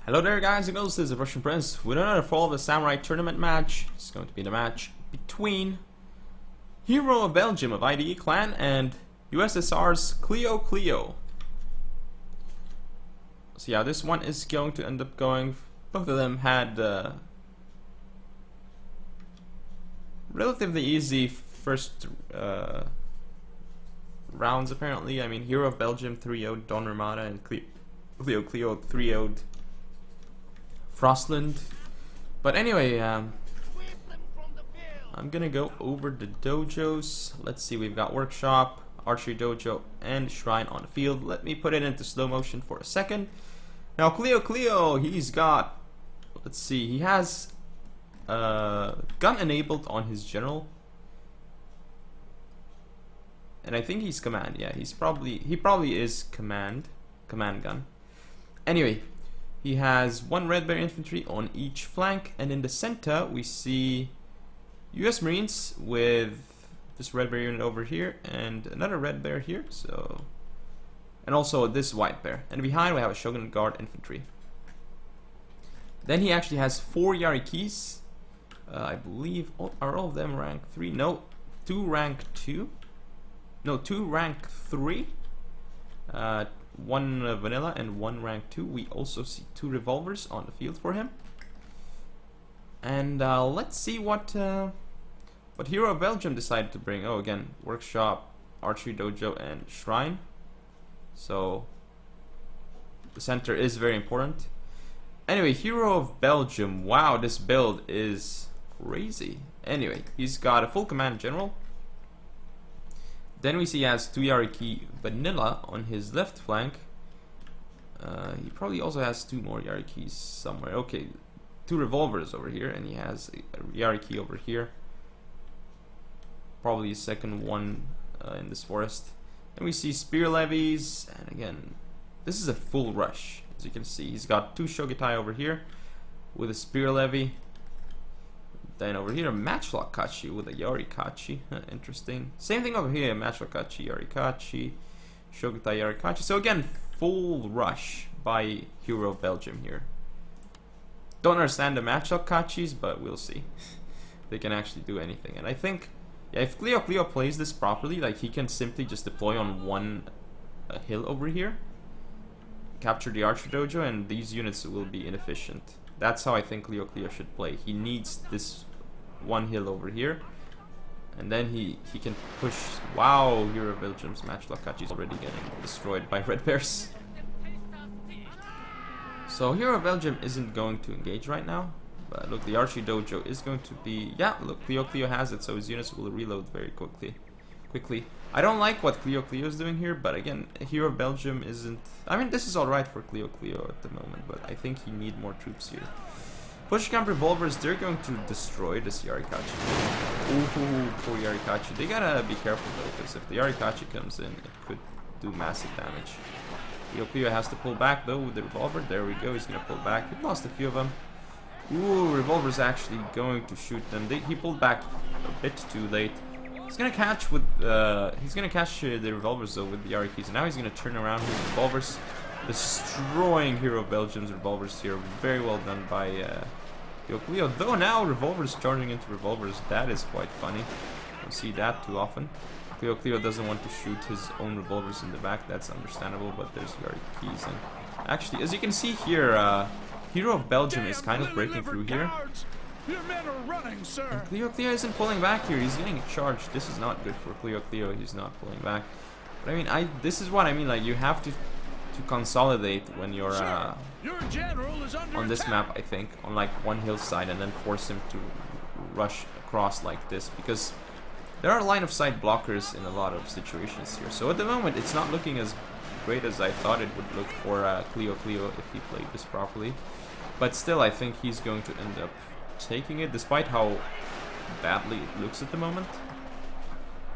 Hello there guys and girls, this is the Russian Prince with another Fall of the Samurai tournament match. It's going to be the match between Hero of Belgium of IDE clan and USSR's Klio. So yeah, this one is going to end up going, both of them had relatively easy first rounds apparently. I mean, Hero of Belgium 3-0'd Don Ramada and Klio 3-0'd Frostland. But anyway, I'm gonna go over the dojos. Let's see, we've got Workshop, Archery Dojo, and Shrine on the field. Let me put it into slow motion for a second. Now Klio, he's got, let's see, he has gun enabled on his general. And I think he's command, yeah, he probably is command gun. Anyway, he has one Red Bear infantry on each flank, and in the center we see US Marines with this Red Bear unit over here and another Red Bear here, so, and also this White Bear. And behind we have a Shogun Guard infantry. Then he actually has 4 Yarikis. I believe, are all of them rank 3? No, 2 rank 2. No, 2 rank 3. 1 vanilla and 1 rank 2. We also see 2 revolvers on the field for him. And let's see what Hero of Belgium decided to bring. Oh, again, Workshop, Archery Dojo, and Shrine. So the center is very important. Anyway, Hero of Belgium. Wow, this build is crazy. Anyway, he's got a full command general. Then we see he has 2 Yariki vanilla on his left flank. He probably also has 2 more Yarikis somewhere. Okay, 2 revolvers over here, and he has a Yariki over here. Probably a second one in this forest. Then we see spear levies, and again, this is a full rush. As you can see, he's got 2 Shogitai over here with a spear levy. Then over here, a Matchlock Kachi with a Yarikachi. Interesting. Same thing over here, Matchlock Kachi, Yarikachi, Shogitai Yarikachi. So again, full rush by Hero of Belgium here. Don't understand the Matchlock Kachis, but we'll see. They can actually do anything. And I think, yeah, if Klio plays this properly, like he can simply just deploy on one hill over here, capture the Archer Dojo, and these units will be inefficient. That's how I think Klio should play. He needs this one hill over here, and then he can push. Wow, Hero of Belgium's Matchlock Kachi is already getting destroyed by Red Bears. So Hero of Belgium isn't going to engage right now, but look, the Archery Dojo is going to be, yeah, look, Klio has it, so his units will reload very quickly. I don't like what Klio is doing here, but again, Hero of Belgium isn't, I mean, this is alright for Klio at the moment, but I think he need more troops here. Push camp revolvers, they're going to destroy this Yarikachi. Ooh, poor Yarikachi. They gotta be careful though, because if the Yarikachi comes in, it could do massive damage. Klio has to pull back though with the revolver. There we go, he's gonna pull back. He lost a few of them. Ooh, revolver's actually going to shoot them. He pulled back a bit too late. He's gonna catch with the revolvers though with the Yarikis, and now he's gonna turn around with the revolvers, destroying Hero of Belgium's revolvers here. Very well done by Klio. Though now revolvers charging into revolvers, that is quite funny. Don't see that too often. Klio doesn't want to shoot his own revolvers in the back. That's understandable, but there's Yarikis, and actually, as you can see here, Hero of Belgium is kind of breaking through here. Your men are running, sir. And Klio isn't pulling back here. He's getting charged. This is not good for Klio. He's not pulling back. But I mean, this is what I mean. Like, you have to consolidate when you're your general is under on this attack. map. I think on like one hillside, and then force him to rush across like this, because there are line of sight blockers in a lot of situations here. So at the moment, it's not looking as great as I thought it would look for Klio if he played this properly. But still, I think he's going to end up taking it, despite how badly it looks at the moment.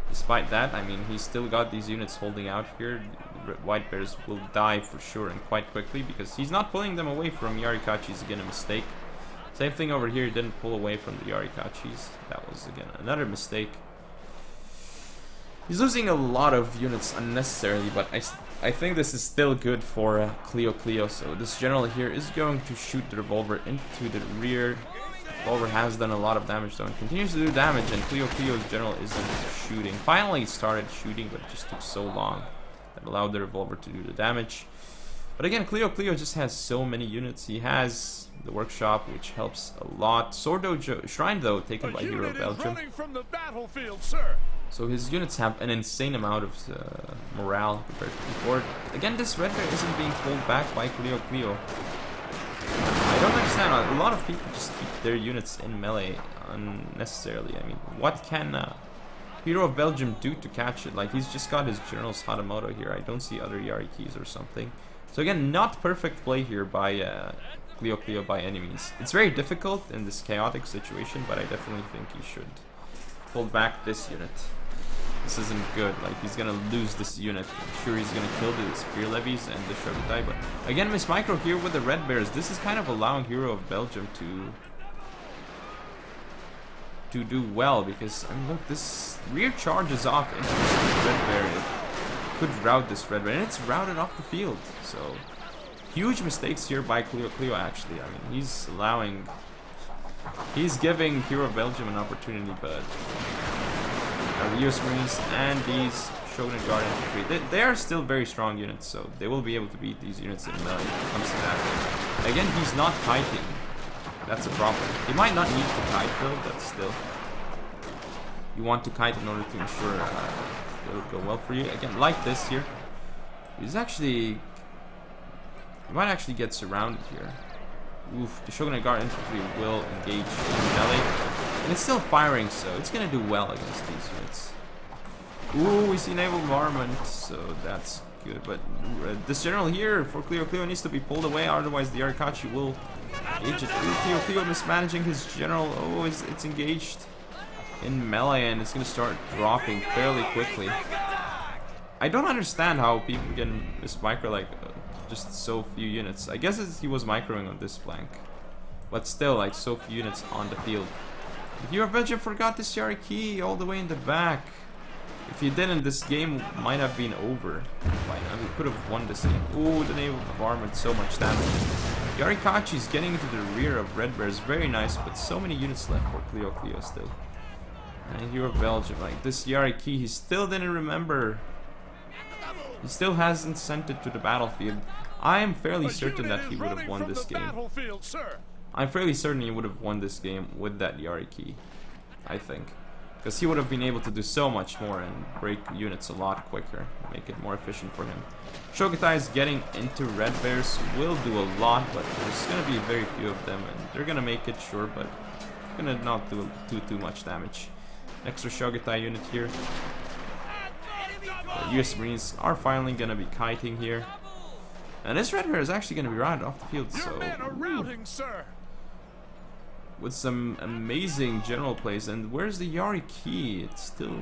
Despite that, I mean, he's still got these units holding out here. White Bears will die for sure, and quite quickly, because he's not pulling them away from Yarikachis. Again, a mistake. Same thing over here, he didn't pull away from the Yarikachis. That was, again, another mistake. He's losing a lot of units unnecessarily, but I I think this is still good for Klio. So this general here is going to shoot the revolver into the rear. Revolver has done a lot of damage though and continues to do damage, and Klio's general isn't shooting. Finally it started shooting, but it just took so long that allowed the revolver to do the damage. But again, Klio just has so many units. He has the workshop, which helps a lot. Sword Dojo, Shrine though, taken by Hero of Belgium. From the battlefield, sir. So his units have an insane amount of morale compared to before. Again, this red bear isn't being pulled back by Klio. I don't understand. A lot of people just keep their units in melee unnecessarily. I mean, what can Hero of Belgium do to catch it? Like, he's just got his General's Hatamoto here. I don't see other Yari keys or something. So again, not perfect play here by Klio by any means. It's very difficult in this chaotic situation, but I definitely think he should pull back this unit. This isn't good. Like, he's gonna lose this unit. I'm sure he's gonna kill the spear levies and the Shogutai. But again, Miss Micro here with the red bears. This is kind of allowing Hero of Belgium to do well, because I mean, look, this rear charges off into this red bear. It could rout this red bear, and it's routed off the field. So huge mistakes here by Klio actually. I mean, he's giving Hero of Belgium an opportunity, but the US Marines and these Shogun Guard infantry, they are still very strong units, so they will be able to beat these units in melee when it comes to that. Again, he's not kiting. That's a problem. He might not need to kite though, but still. You want to kite in order to ensure it'll go well for you. Again, like this here. He's actually... He might actually get surrounded here. Oof, the Shogun Guard infantry will engage in melee. And it's still firing, so it's gonna do well against these units. Ooh, we see naval bombardment, so that's good. But this general here for Klio needs to be pulled away, otherwise the Arikachi will engage it. Klio mismanaging his general. Oh, it's engaged in melee, and it's gonna start dropping fairly quickly. I don't understand how people can miss micro like just so few units. I guess he was microing on this flank, but still, like, so few units on the field. Hero of Belgium forgot this Yari key all the way in the back. If he didn't, this game might have been over by now. He could have won this game. Ooh, the naval bombardment, so much damage. Yarikachi's getting into the rear of Red Bears, very nice, but so many units left for Klio still. And Hero of Belgium, like, this Yari key, he still didn't remember. He still hasn't sent it to the battlefield. I am fairly certain that he would have won this game. I'm fairly certain he would have won this game with that Yari key, I think. Because he would have been able to do so much more and break units a lot quicker, make it more efficient for him. Shogutai is getting into Red Bears, will do a lot, but there's going to be very few of them, and they're going to make it, sure, but going to not do too much damage. Extra Shogutai unit here. The US Marines are finally going to be kiting here. And this Red Bear is actually going to be routed off the field, so... with some amazing general plays. And where's the Yari key? It's still...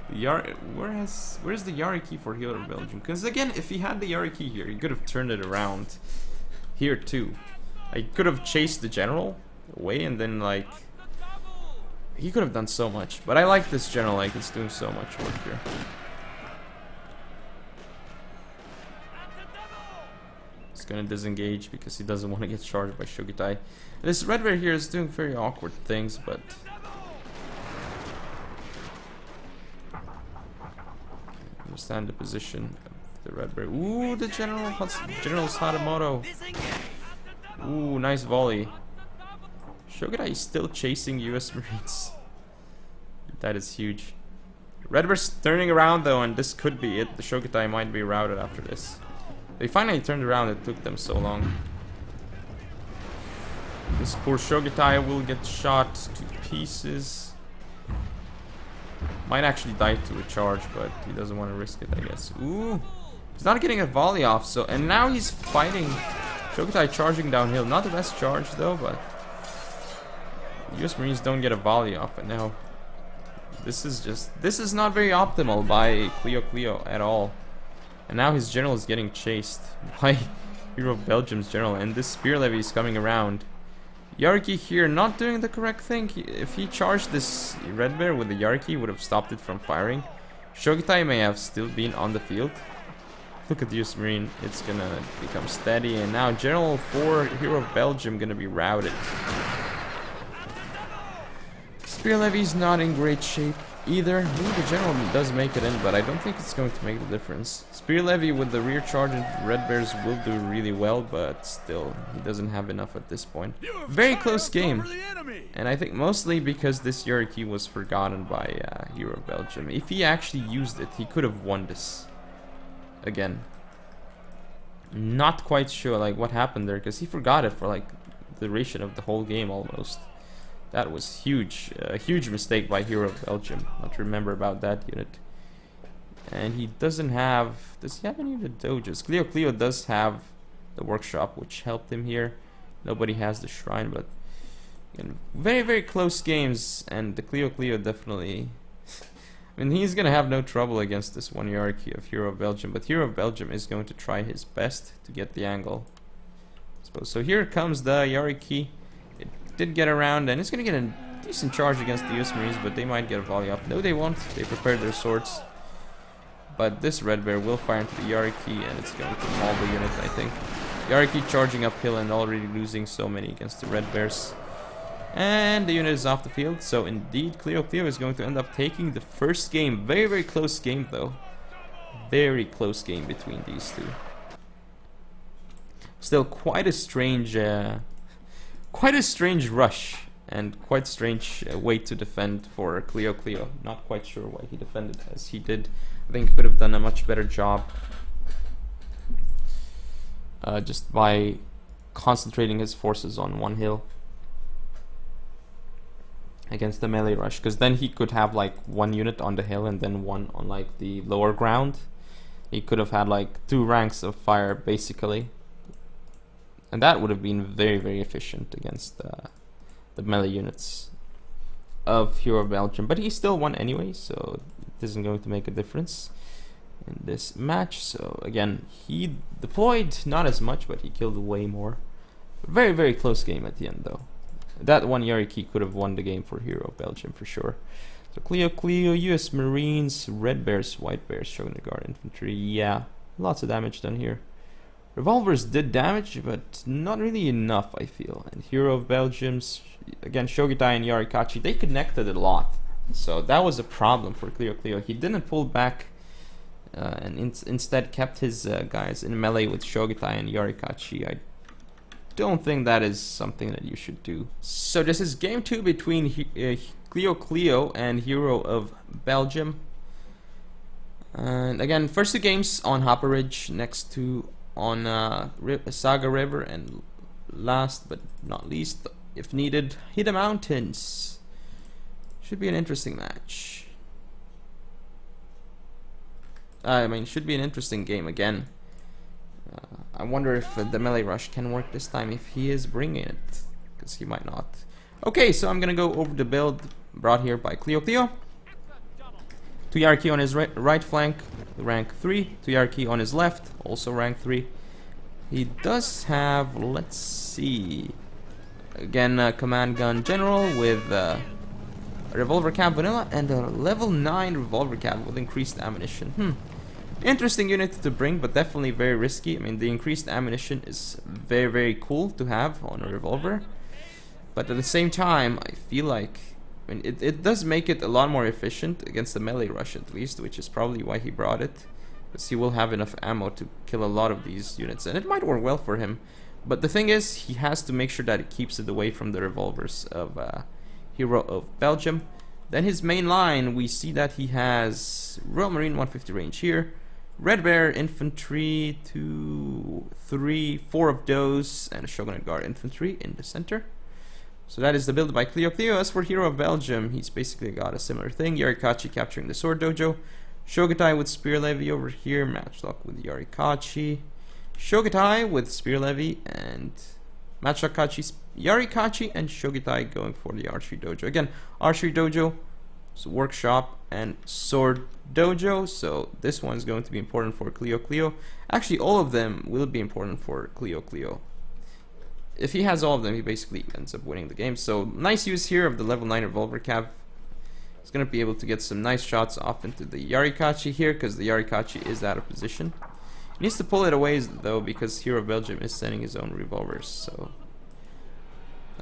the Yari... Where's the Yari key for Hero of Belgium? Because again, if he had the Yari key here, he could have turned it around here too. I could have chased the general away, and then, like... he could have done so much. But I like this general, like, it's doing so much work here. He's gonna disengage because he doesn't want to get charged by Shogutai. This Red Bear here is doing very awkward things, but... understand the position of the Red Bear. Ooh, the General's Hatamoto. Ooh, nice volley. Shogutai is still chasing US Marines. That is huge. Red Bear's turning around though, and this could be it. The Shogutai might be routed after this. They finally turned around, it took them so long. This poor Shogutai will get shot to pieces. Might actually die to a charge, but he doesn't want to risk it, I guess. Ooh, he's not getting a volley off, so... and now he's fighting Shogutai charging downhill. Not the best charge though, but... US Marines don't get a volley off, and now... this is not very optimal by Klio at all. And now his general is getting chased by Hero of Belgium's general, and this spear levy is coming around. Yariki here not doing the correct thing. If he charged this Red Bear with the Yariki, he would have stopped it from firing. Shogitai may have still been on the field. Look at the US Marine. It's gonna become steady. And now General 4, Hero of Belgium, gonna be routed. Spear Levy's not in great shape either. Maybe the General does make it in, but I don't think it's going to make the difference. Spear Levy with the rear charge and Red Bears will do really well, but still, he doesn't have enough at this point. Very close game. And I think mostly because this Yuri key was forgotten by Hero of Belgium. If he actually used it, he could have won this. Again. Not quite sure like what happened there, because he forgot it for like the duration of the whole game almost. That was huge. A huge mistake by Hero of Belgium. Not to remember about that unit. And he doesn't have... Does he have any of the dojos? Klio does have the workshop, which helped him here. Nobody has the shrine, but... Again, very, very close games. And the Klio definitely... I mean, he's going to have no trouble against this one hierarchy of Hero of Belgium. But Hero of Belgium is going to try his best to get the angle. I suppose. So here comes the hierarchy. Did get around, and it's gonna get a decent charge against the US Marines, but they might get a volley off. No, they won't. They prepared their swords. But this Red Bear will fire into the Yariki, and it's going to maul the unit, I think. Yariki charging uphill and already losing so many against the Red Bears. And the unit is off the field, so indeed, Klio is going to end up taking the first game. Very, very close game, though. Very close game between these two. Still quite a strange... Quite a strange rush and quite strange way to defend for Klio. Not quite sure why he defended as he did. I think he could have done a much better job just by concentrating his forces on one hill against the melee rush, because then he could have like one unit on the hill and then one on like the lower ground. He could have had like 2 ranks of fire basically. And that would have been very, very efficient against the melee units of Hero of Belgium. But he still won anyway, so it isn't going to make a difference in this match. So again, he deployed not as much, but he killed way more. Very, very close game at the end, though. That one Yariki could have won the game for Hero of Belgium for sure. So Klio, US Marines, Red Bears, White Bears, Shogun Guard Infantry. Yeah, lots of damage done here. Revolvers did damage, but not really enough, I feel. And Hero of Belgium's, again, Shogitai and Yarikachi, they connected a lot. So that was a problem for Klio. He didn't pull back and instead kept his guys in melee with Shogitai and Yarikachi. I don't think that is something that you should do. So this is game 2 between Klio and Hero of Belgium. And again, first 2 games on Hopper Ridge, next 2 on Saga River, and last but not least, if needed, Hida Mountains. Should be an interesting match. I mean, should be an interesting game again. I wonder if the melee rush can work this time, if he is bringing it, because he might not. Okay, so I'm gonna go over the build brought here by Klio. 2 Yariki on his right flank, rank 3. 2 Yariki on his left, also rank 3. He does have, let's see, again, a command gun general with a revolver cap vanilla and a level 9 revolver cap with increased ammunition. Interesting unit to bring, but definitely very risky. I mean, the increased ammunition is very, very cool to have on a revolver. But at the same time, I feel like... I mean, it does make it a lot more efficient against the melee rush at least, which is probably why he brought it. Because he will have enough ammo to kill a lot of these units, and it might work well for him. But the thing is, he has to make sure that he keeps it away from the revolvers of Hero of Belgium. Then his main line, we see that he has Royal Marine 150 range here, Red Bear Infantry 2, 3, 4 of those, and a Shogunate Guard Infantry in the center. So that is the build by Klio. As for Hero of Belgium, he's basically got a similar thing. Yarikachi capturing the Sword Dojo. Shogitai with Spear Levy over here. Matchlock with Yarikachi. Shogitai with Spear Levy and Matchlock Yarikachi and Shogitai going for the Archery Dojo. Again, Archery Dojo, so Workshop, and Sword Dojo. So this one's going to be important for Klio. Actually, all of them will be important for Klio. If he has all of them, he basically ends up winning the game. So nice use here of the level 9 revolver cap. He's gonna be able to get some nice shots off into the Yarikachi here, because the Yarikachi is out of position. He needs to pull it away though, because Hero of Belgium is sending his own revolvers, so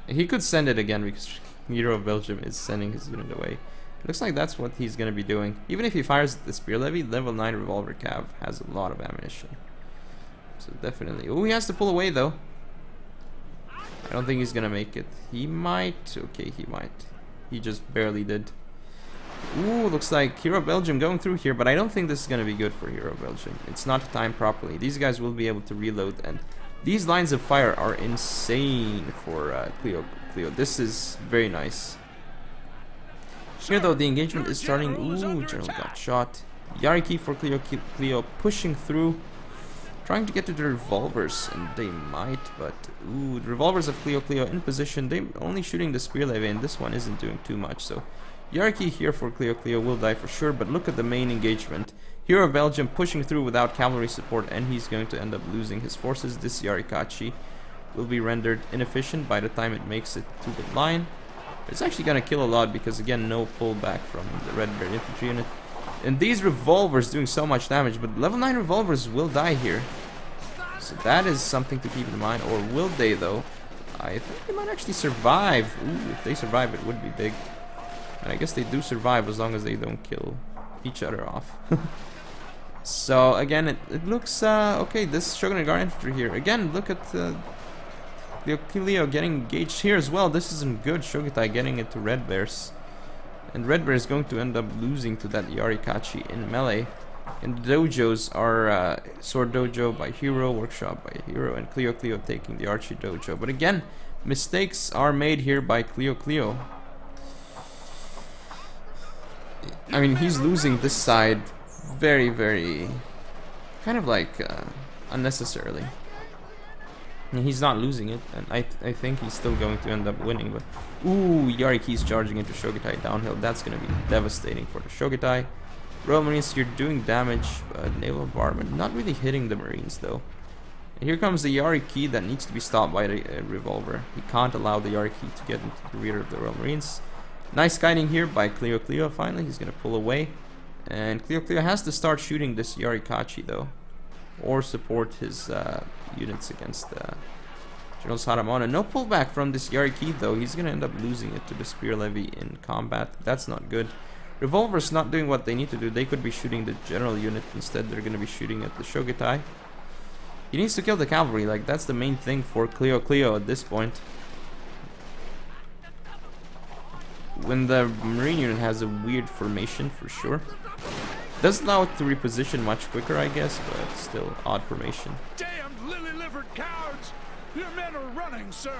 he could send it again because Hero of Belgium is sending his unit away. Looks like that's what he's gonna be doing. Even if he fires the spear levy, level 9 revolver cav has a lot of ammunition. So definitely. Oh, he has to pull away though. I don't think he's gonna make it. He might. Okay, he might. He just barely did. Ooh, looks like Hero of Belgium going through here, but I don't think this is gonna be good for Hero of Belgium. It's not timed properly. These guys will be able to reload, and these lines of fire are insane for Klio. This is very nice. Here though, the engagement is starting. Ooh, General got shot. Yariki for Klio pushing through, trying to get to the revolvers, and they might, but ooh, the revolvers of Klio in position. They only shooting the spear levy, and this one isn't doing too much. So Yariki here for Klio will die for sure. But look at the main engagement. Hero of Belgium pushing through without cavalry support, and he's going to end up losing his forces. This Yarikachi will be rendered inefficient by the time it makes it to the line. It's actually going to kill a lot because, again, no pullback from the Red Bear infantry unit. And these revolvers doing so much damage, but level 9 revolvers will die here. So that is something to keep in mind. Or will they, though? I think they might actually survive. Ooh, if they survive, it would be big. And I guess they do survive as long as they don't kill each other off. So, again, it looks... okay, this Shogunate Guard infantry here. Again, look at... Klio getting engaged here as well. This isn't good. Shogutai getting it to Red Bears. And Red Bear is going to end up losing to that Yarikachi in melee. And the dojos are Sword Dojo by Hero, Workshop by Hero, and Klio taking the Archie Dojo. But again, mistakes are made here by Klio. I mean, he's losing this side very, very... kind of like unnecessarily. He's not losing it, and I think he's still going to end up winning, but... Ooh, Yariki's charging into Shogutai downhill. That's going to be devastating for the Shogutai. Royal Marines here doing damage, but Naval Bombardment not really hitting the Marines, though. And here comes the Yariki that needs to be stopped by the revolver. He can't allow the Yariki to get into the rear of the Royal Marines. Nice guiding here by Klio finally. He's going to pull away. And Klio has to start shooting this Yarikachi, though. Or support his units against General Saramona. No pullback from this Yariki though. He's gonna end up losing it to the spear levy in combat. That's not good. Revolver's not doing what they need to do. They could be shooting the general unit. Instead, they're gonna be shooting at the Shogutai. He needs to kill the cavalry. Like, that's the main thing for Klio at this point. When the Marine unit has a weird formation, for sure. Does allow it to reposition much quicker, I guess, but still odd formation. Damned lily-livered cowards! Your men are running, sir.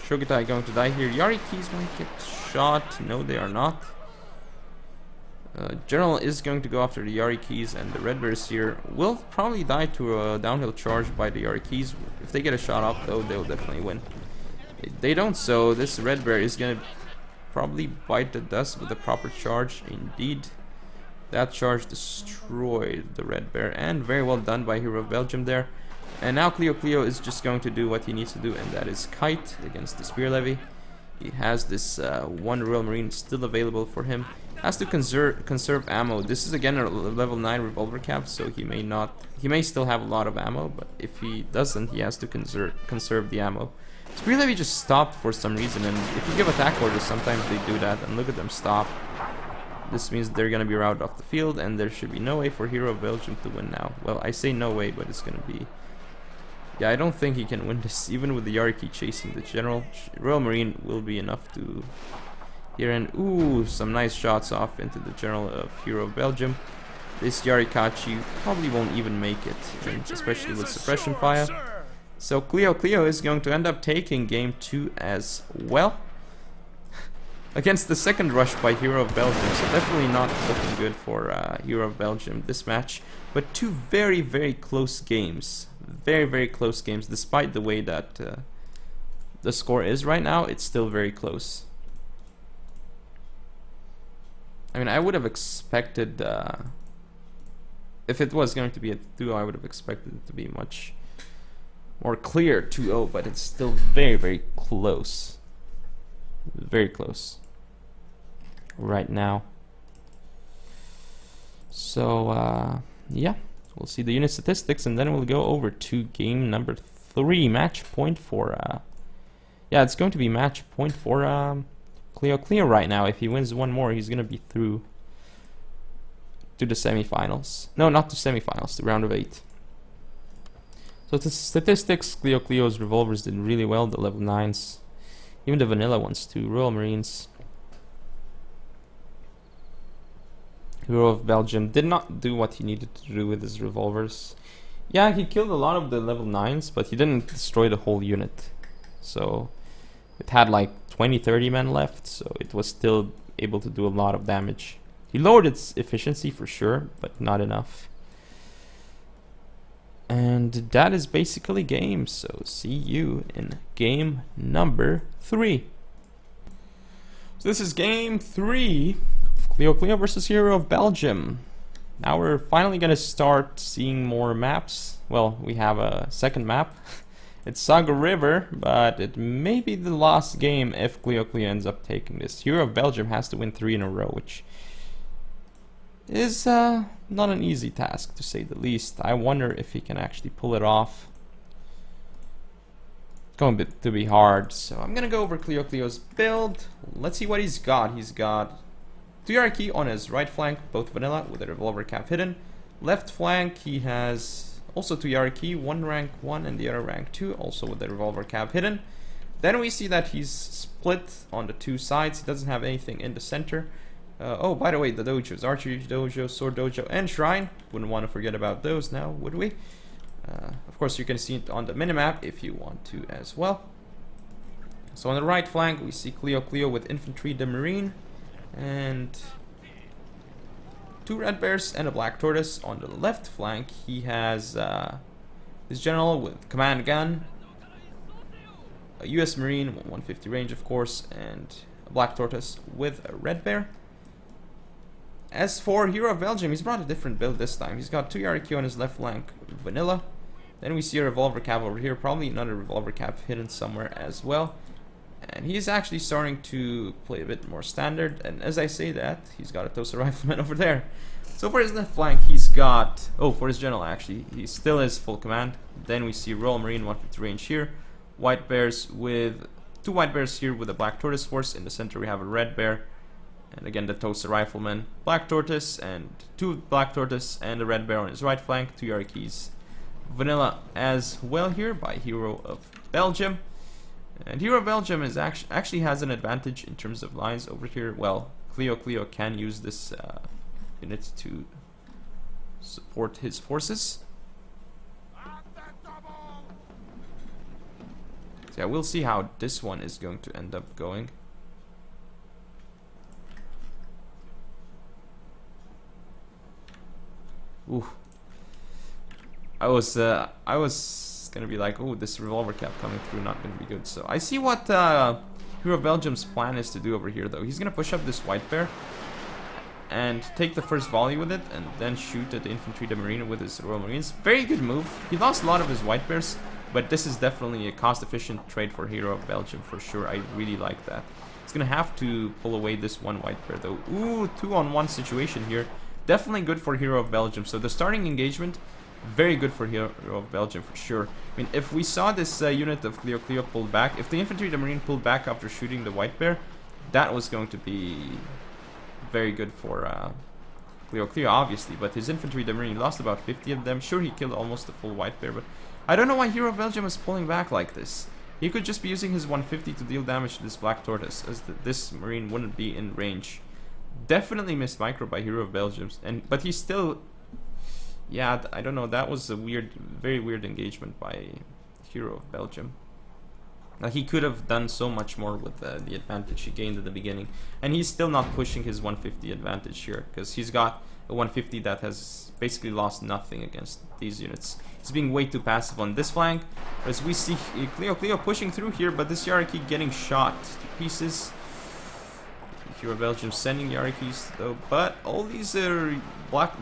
Shogutai going to die here. Yarikis might get shot. No, they are not. General is going to go after the Yarikis, and the Red Bears here will probably die to a downhill charge by the Yarikis. If they get a shot off, though, they'll definitely win. If they don't, so this Red Bear is going to probably bite the dust with a proper charge. Indeed. That charge destroyed the Red Bear, and very well done by Hero of Belgium there. And now Klio is just going to do what he needs to do, and that is kite against the spear levy. He has this one Royal Marine still available for him. Has to conserve ammo. This is again a level 9 revolver cap, so he may still have a lot of ammo, but if he doesn't, he has to conserve the ammo. Spear levy just stopped for some reason, and if you give attack orders, sometimes they do that, and look at them stop. This means they're going to be routed off the field, and there should be no way for Hero of Belgium to win now. Well, I say no way, but it's going to be... Yeah, I don't think he can win this, even with the Yariki chasing the General. Royal Marine will be enough to... Here, and ooh, some nice shots off into the General of Hero of Belgium. This Yarikachi probably won't even make it, especially with suppression fire. So Klio is going to end up taking game 2 as well. Against the second rush by Hero of Belgium, so definitely not looking good for Hero of Belgium this match. But two very, very close games. Very, very close games. Despite the way that the score is right now, it's still very close. I mean, I would have expected... if it was going to be a 2-0, I would have expected it to be much more clear 2-0, but it's still very, very close. Very close. Right now. So, yeah, we'll see the unit statistics, and then we'll go over to game number 3, match point for, yeah, it's going to be match point for klio. Klio right now, if he wins one more, he's going to be through to the semifinals. No, not to semifinals, to round of 8. So the statistics, Klio's revolvers did really well, the level 9s. Even the vanilla ones too. Royal Marines. Hero of Belgium did not do what he needed to do with his revolvers. Yeah, he killed a lot of the level 9s, but he didn't destroy the whole unit. So it had like 20-30 men left, so it was still able to do a lot of damage. He lowered its efficiency for sure, but not enough. And that is basically game, so see you in game number 3. So this is game 3 of Klio versus Hero of Belgium. Now we're finally gonna start seeing more maps. Well, we have a second map. It's Saga River, but it may be the last game if Klio ends up taking this. Hero of Belgium has to win 3 in a row, which is not an easy task, to say the least. I wonder if he can actually pull it off. It's going to be hard, so I'm gonna go over Klio's build. Let's see what he's got. He's got 2 hierarchy on his right flank, both vanilla with a revolver cap hidden. Left flank, he has also 2 hierarchy, one rank 1 and the other rank 2, also with the revolver cap hidden. Then we see that he's split on the 2 sides. He doesn't have anything in the center. Oh, by the way, the dojos, archery dojo, sword dojo, and shrine. Wouldn't want to forget about those now, would we? Of course, you can see it on the minimap if you want to as well. So on the right flank, we see Klio with infantry, the marine, and 2 red bears and a black tortoise. On the left flank, he has his general with command gun, a US marine, 150 range, of course, and a black tortoise with a red bear. As for Hero of Belgium, he's brought a different build this time. He's got 2 hierarchy on his left flank, vanilla. Then we see a revolver cap over here, probably another revolver cap hidden somewhere as well. And he's actually starting to play a bit more standard. And as I say that, he's got a toaster rifleman over there. So for his left flank, he's got... Oh, for his general, actually, he still is full command. Then we see Royal Marine, 150 range here. White bears with... 2 white bears here with a black tortoise force. In the center, we have a red bear. And again, the toaster rifleman, black tortoise, and 2 black tortoise, and a red bear on his right flank, 2 hierarchies. Vanilla as well here by Hero of Belgium. And Hero of Belgium is actually has an advantage in terms of lines over here. Well, Klio can use this unit to support his forces. So yeah, we'll see how this one is going to end up going. Ooh. I was gonna be like, oh, this revolver cap coming through, not gonna be good. So I see what Hero of Belgium's plan is to do over here, though. He's gonna push up this white bear and take the first volley with it, and then shoot at the infantry, the marine with his Royal Marines. Very good move. He lost a lot of his white bears, but this is definitely a cost-efficient trade for Hero of Belgium for sure. I really like that. He's gonna have to pull away this one white bear, though. Ooh, 2-on-1 situation here. Definitely good for Hero of Belgium. So the starting engagement, very good for Hero of Belgium for sure. I mean, if we saw this unit of Klio pulled back, if the infantry, the marine pulled back after shooting the white bear, that was going to be very good for Klio obviously. But his infantry, the marine, lost about 50 of them. Sure, he killed almost the full white bear, but I don't know why Hero of Belgium is pulling back like this. He could just be using his 150 to deal damage to this black tortoise, as this marine wouldn't be in range. Definitely missed micro by Hero of Belgium, but he's still... Yeah, I don't know, that was a weird, very weird engagement by Hero of Belgium. He could have done so much more with the advantage he gained at the beginning. And he's still not pushing his 150 advantage here, because he's got a 150 that has basically lost nothing against these units. He's being way too passive on this flank, as we see Klio pushing through here, but this hierarchy getting shot to pieces. Hero of Belgium sending hierarchies though, but all these are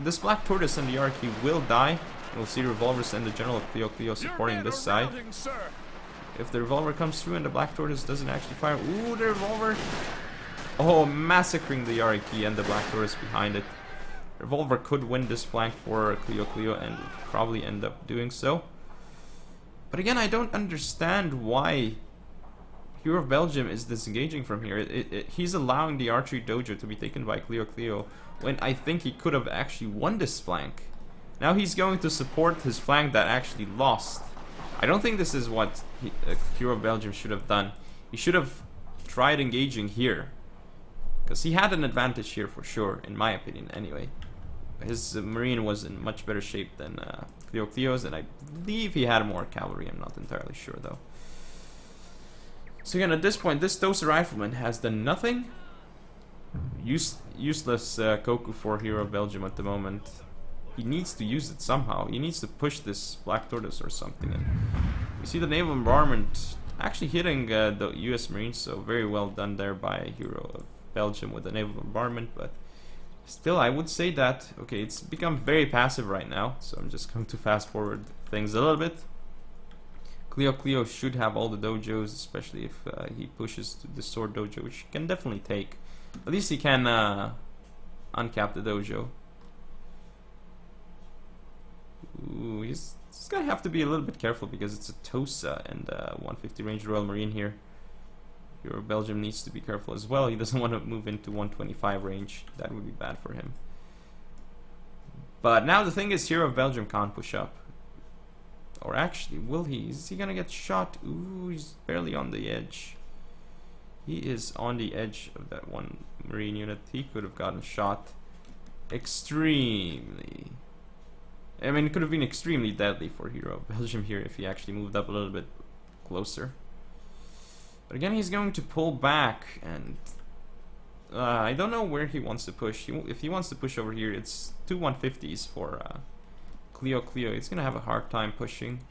this black tortoise and the hierarchy will die. We'll see revolvers and the general of Klio supporting this side. If the revolver comes through and the black tortoise doesn't actually fire, ooh, the revolver! Oh, massacring the hierarchy and the black tortoise behind it. Revolver could win this flank for Clio and would probably end up doing so. But again, I don't understand why Hero of Belgium is disengaging from here. He's allowing the archery dojo to be taken by Clio when I think he could have actually won this flank. Now he's going to support his flank that actually lost. I don't think this is what Hero of Belgium should have done. He should have tried engaging here, because he had an advantage here for sure, in my opinion anyway. His Marine was in much better shape than Clio's, and I believe he had more cavalry. I'm not entirely sure though. So again, at this point, this Tosa Rifleman has done nothing. Useless Koku for Hero of Belgium at the moment. He needs to use it somehow. He needs to push this Black Tortoise or something. And we see the naval bombardment actually hitting the US Marines, so very well done there by Hero of Belgium with the naval bombardment. But still, I would say that, okay, it's become very passive right now, so I'm just going to fast forward things a little bit. Clio should have all the dojos, especially if he pushes to the sword dojo, which he can definitely take. At least he can uncap the dojo. Ooh, he's gonna have to be a little bit careful because it's a Tosa and 150 range Royal Marine here. Hero of Belgium needs to be careful as well. He doesn't want to move into 125 range. That would be bad for him. But now the thing is, Hero of Belgium can't push up. Or actually, will he? Is he gonna get shot? Ooh, he's barely on the edge. He is on the edge of that one Marine unit. He could have gotten shot extremely. I mean, it could have been extremely deadly for Hero of Belgium here if he actually moved up a little bit closer. But again, he's going to pull back, and I don't know where he wants to push. If he wants to push over here, it's two 150s for Clio. He's gonna have a hard time pushing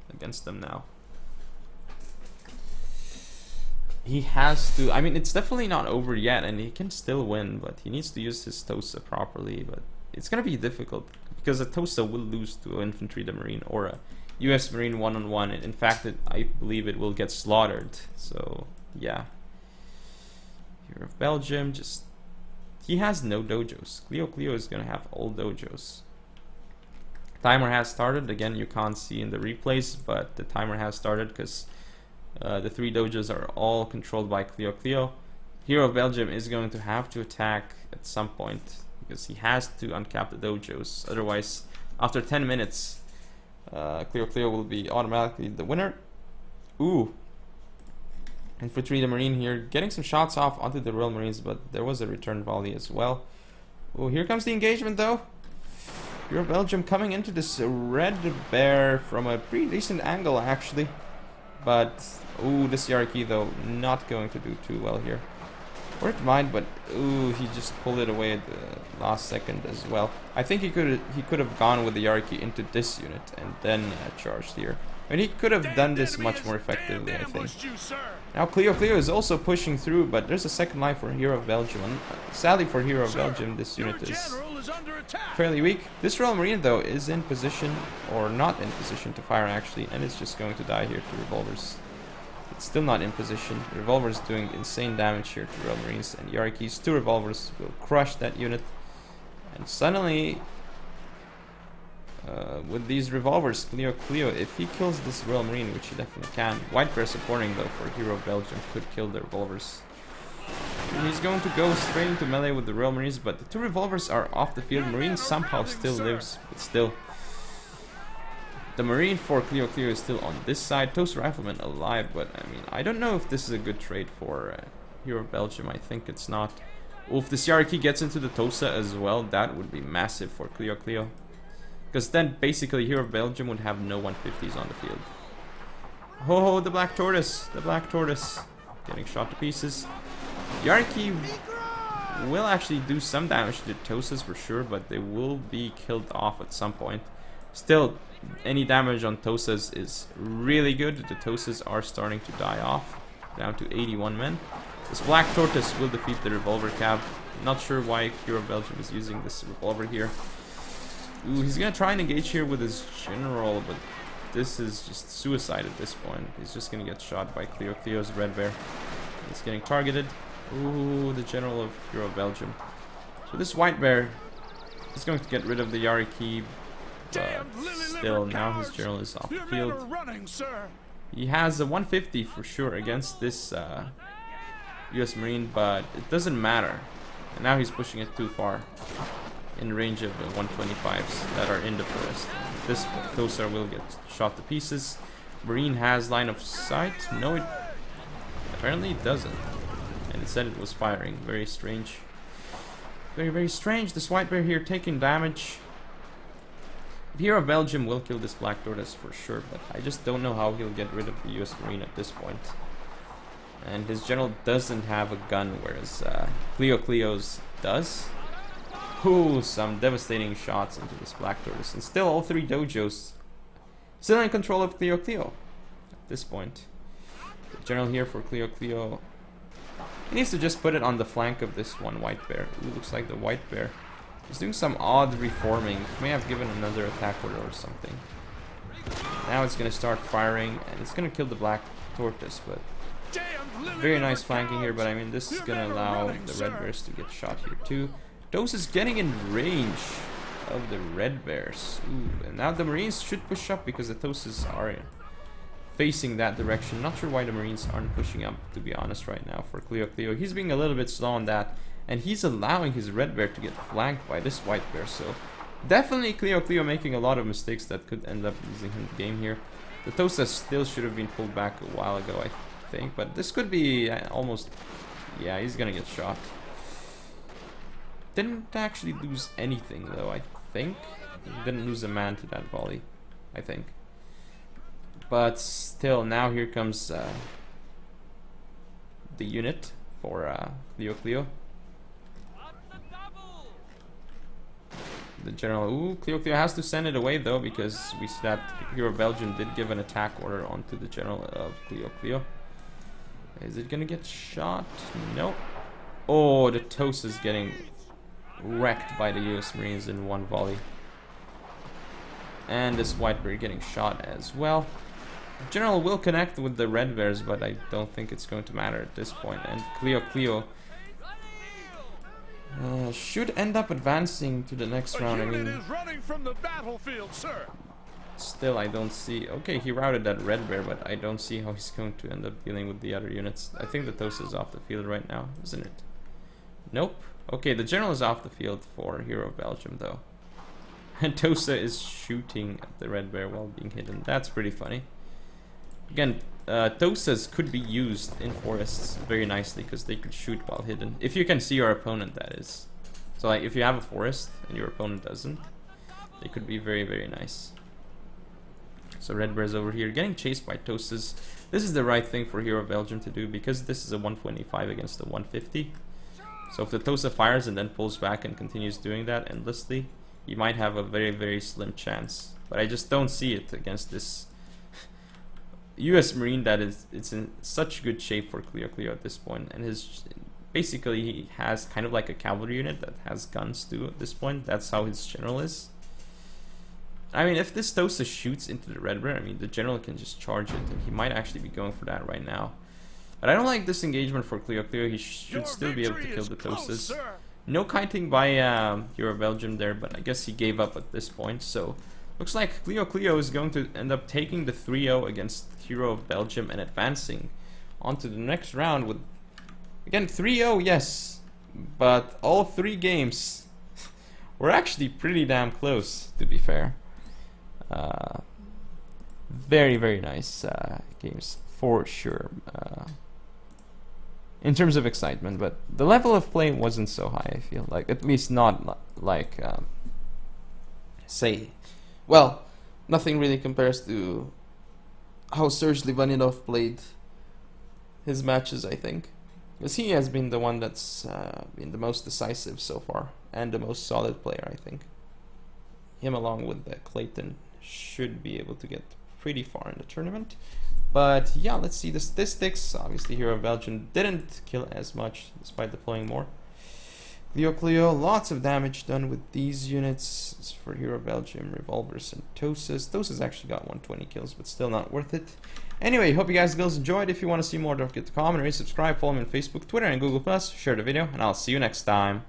against them now. He has to. I mean, it's definitely not over yet, and he can still win, but he needs to use his Tosa properly. But it's gonna be difficult because a Tosa will lose to an infantry Marine or a US Marine one-on-one. In fact, I believe it will get slaughtered. So yeah, Hero of Belgium he has no dojos. Clio is gonna have all dojos. Timer has started. Again, you can't see in the replays, but the timer has started because the three dojos are all controlled by Clio. Hero of Belgium is going to have to attack at some point because he has to uncap the dojos. Otherwise, after 10 minutes, Clio will be automatically the winner. Ooh. Infantry the Marine here getting some shots off onto the Royal Marines, but there was a return volley as well. Oh, here comes the engagement though. Hero of Belgium coming into this red bear from a pretty decent angle actually. But, ooh, this Yarki though, not going to do too well here. Or it might, but ooh, he just pulled it away at the last second as well. I think he could have gone with the Yarki into this unit and then charged here. I mean, he could have done this much more effectively, I think. Now Clio is also pushing through, but there's a second line for Hero of Belgium. And sadly for Hero of Belgium, this unit is fairly weak. This Royal Marine though is in position, or not in position to fire actually, and it's just going to die here to revolvers. It's still not in position. The revolver is doing insane damage here to Royal Marines, and Yarki's two revolvers will crush that unit. And suddenly, with these revolvers, Clio, if he kills this Royal Marine, which he definitely can, White Bear supporting though for Hero of Belgium could kill the revolvers. And he's going to go straight into melee with the Royal Marines, but the two revolvers are off the field. Marine somehow still lives, but still. The Marine for Clio is still on this side. Tosa Rifleman alive, but I mean, I don't know if this is a good trade for Hero of Belgium. I think it's not. Well, if the Yarki gets into the Tosa as well, that would be massive for Clio. Because then basically Hero of Belgium would have no 150s on the field. Oh, the Black Tortoise! The Black Tortoise getting shot to pieces. Yarki will actually do some damage to the Tosas for sure, but they will be killed off at some point. Still, any damage on Tosas is really good. The Tosas are starting to die off, down to 81 men. This Black Tortoise will defeat the Revolver Cav. Not sure why Hero of Belgium is using this revolver here. Ooh, he's gonna try and engage here with his general, but this is just suicide at this point. He's just gonna get shot by Clio's Red Bear. He's getting targeted. Ooh, the general of Hero of Belgium. So this White Bear He's going to get rid of the Yari key, but still now his general is off the field. He has a 150 for sure against this US Marine, but it doesn't matter. And now he's pushing it too far in range of the 125s that are in the forest. This Tosa will get shot to pieces. Marine has line of sight. No, it apparently it doesn't. And it said it was firing. Very strange. Very, very strange. This white bear here taking damage. The hero of Belgium will kill this black tortoise for sure, but I just don't know how he'll get rid of the US Marine at this point. And his general doesn't have a gun, whereas Clio's does. Ooh, some devastating shots into this black tortoise. And still all three dojos still in control of Clio at this point. The general here for Clio. He needs to just put it on the flank of this one white bear. Ooh, looks like the white bear is doing some odd reforming. May have given another attack order or something. Now it's going to start firing, and it's going to kill the black tortoise, but very nice flanking here, but I mean, this is going to allow the red bears to get shot here too. Dose is getting in range of the red bears. Ooh, and now the Marines should push up because the Tosas are facing that direction. Not sure why the Marines aren't pushing up, to be honest, right now for Clio. He's being a little bit slow on that, and he's allowing his red bear to get flanked by this white bear. So definitely Clio making a lot of mistakes that could end up losing him the game here. The Tosas still should have been pulled back a while ago, I think, but this could be almost... yeah, he's gonna get shot. Didn't actually lose anything though, I think. Didn't lose a man to that volley, I think. But still, now here comes the unit for Clio. The general, ooh, Clio has to send it away though, because we see that Hero Belgium did give an attack order onto the general of Clio. Is it gonna get shot? Nope. Oh, the Toast is getting wrecked by the US Marines in one volley. And this white bear getting shot as well. The general will connect with the red bears, but I don't think it's going to matter at this point. And Clio should end up advancing to the next round. I mean, still I don't see... okay, he routed that red bear, but I don't see how he's going to end up dealing with the other units. I think the Tosa is off the field right now, isn't it? Nope. Okay, the general is off the field for Hero of Belgium though. And Tosa is shooting at the red bear while being hidden. That's pretty funny. Again, Tosas could be used in forests very nicely because they could shoot while hidden. If you can see your opponent, that is. So like, if you have a forest and your opponent doesn't, they could be very, very nice. So red bears over here getting chased by Tosas. This is the right thing for Hero of Belgium to do because this is a 125 against a 150. So if the Tosa fires and then pulls back and continues doing that endlessly, you might have a very, very slim chance. But I just don't see it against this US Marine that it's in such good shape for Clio at this point. And basically he has kind of like a cavalry unit that has guns too at this point. That's how his general is. I mean, if this Tosa shoots into the red bear, I mean, the general can just charge it, and he might actually be going for that right now. But I don't like this engagement for Clio. He should still be able to kill the Tosas. No kiting by Hero Belgium there, but I guess he gave up at this point. So looks like Clio is going to end up taking the 3-0 against Hero of Belgium and advancing onto the next round with, again, 3-0, yes, but all 3 games were actually pretty damn close, to be fair. Very, very nice games for sure. In terms of excitement, but the level of play wasn't so high, I feel like. At least not like, say, well, nothing really compares to how Serge Livanilov played his matches, I think. Because he has been the one that's been the most decisive so far, and the most solid player, I think. Him along with Clayton should be able to get pretty far in the tournament. But yeah, let's see the statistics. Obviously, Hero of Belgium didn't kill as much despite deploying more. Clio, lots of damage done with these units. As for Hero of Belgium, revolvers and Tosas. Tosas actually got 120 kills, but still not worth it. Anyway, hope you guys enjoyed. If you want to see more, don't forget to comment, rate, subscribe, follow me on Facebook, Twitter, and Google+. Share the video, and I'll see you next time.